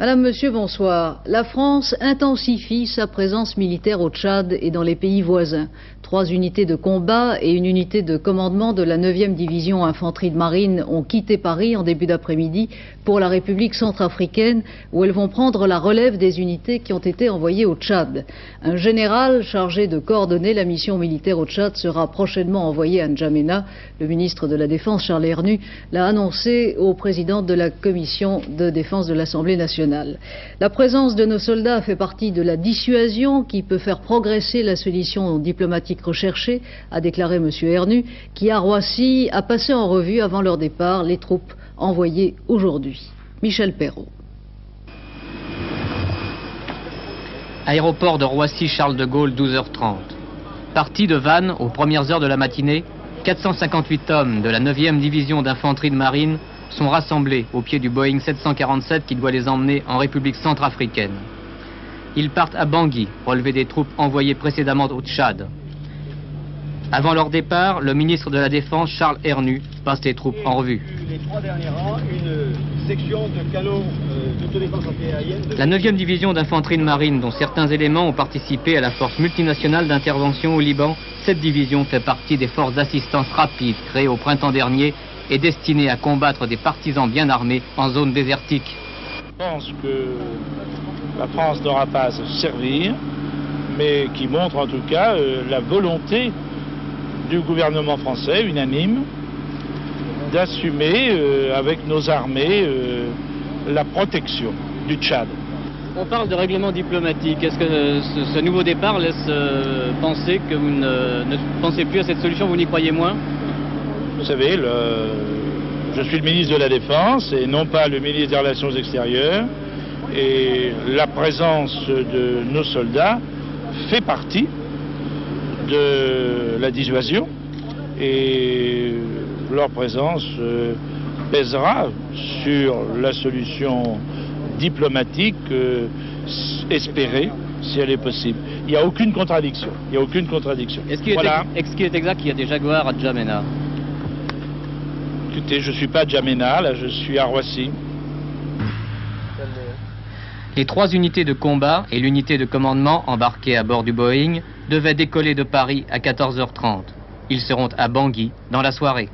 Madame, Monsieur, bonsoir. La France intensifie sa présence militaire au Tchad et dans les pays voisins. 3 unités de combat et une unité de commandement de la 9e division infanterie de marine ont quitté Paris en début d'après-midi pour la République centrafricaine où elles vont prendre la relève des unités qui ont été envoyées au Tchad. Un général chargé de coordonner la mission militaire au Tchad sera prochainement envoyé à N'Djamena. Le ministre de la Défense, Charles Hernu, l'a annoncé au président de la Commission de défense de l'Assemblée nationale. La présence de nos soldats fait partie de la dissuasion qui peut faire progresser la solution diplomatique recherchée, a déclaré M. Hernu, qui à Roissy a passé en revue avant leur départ les troupes envoyées aujourd'hui. Michel Perrault. Aéroport de Roissy-Charles de Gaulle, 12h30. Parti de Vannes aux premières heures de la matinée, 458 hommes de la 9e division d'infanterie de marine sont rassemblés au pied du Boeing 747 qui doit les emmener en République centrafricaine. Ils partent à Bangui, relever des troupes envoyées précédemment au Tchad. Avant leur départ, le ministre de la Défense, Charles Hernu, passe les troupes en revue. Les 3 derniers rangs, une section de canot d'autodéfense antiaérienne. La 9e division d'infanterie de marine, dont certains éléments ont participé à la force multinationale d'intervention au Liban, cette division fait partie des forces d'assistance rapide créées au printemps dernier et destinées à combattre des partisans bien armés en zone désertique. Je pense que la France n'aura pas à se servir, mais qui montre en tout cas la volonté du gouvernement français unanime d'assumer avec nos armées la protection du Tchad. On parle de règlement diplomatique. Est-ce que ce nouveau départ laisse penser que vous ne pensez plus à cette solution, vous n'y croyez moins? Vous savez, je suis le ministre de la Défense et non pas le ministre des Relations extérieures. Et la présence de nos soldats fait partie de la dissuasion. Et leur présence pèsera sur la solution diplomatique espérée, si elle est possible. Il n'y a aucune contradiction. Il n'y a aucune contradiction. Est-ce qu'il est exact qu'il y a des Jaguars à N'Djamena? Écoutez, je ne suis pas à N'Djamena, là je suis à Roissy. Les 3 unités de combat et l'unité de commandement embarquées à bord du Boeing devaient décoller de Paris à 14h30. Ils seront à Bangui dans la soirée.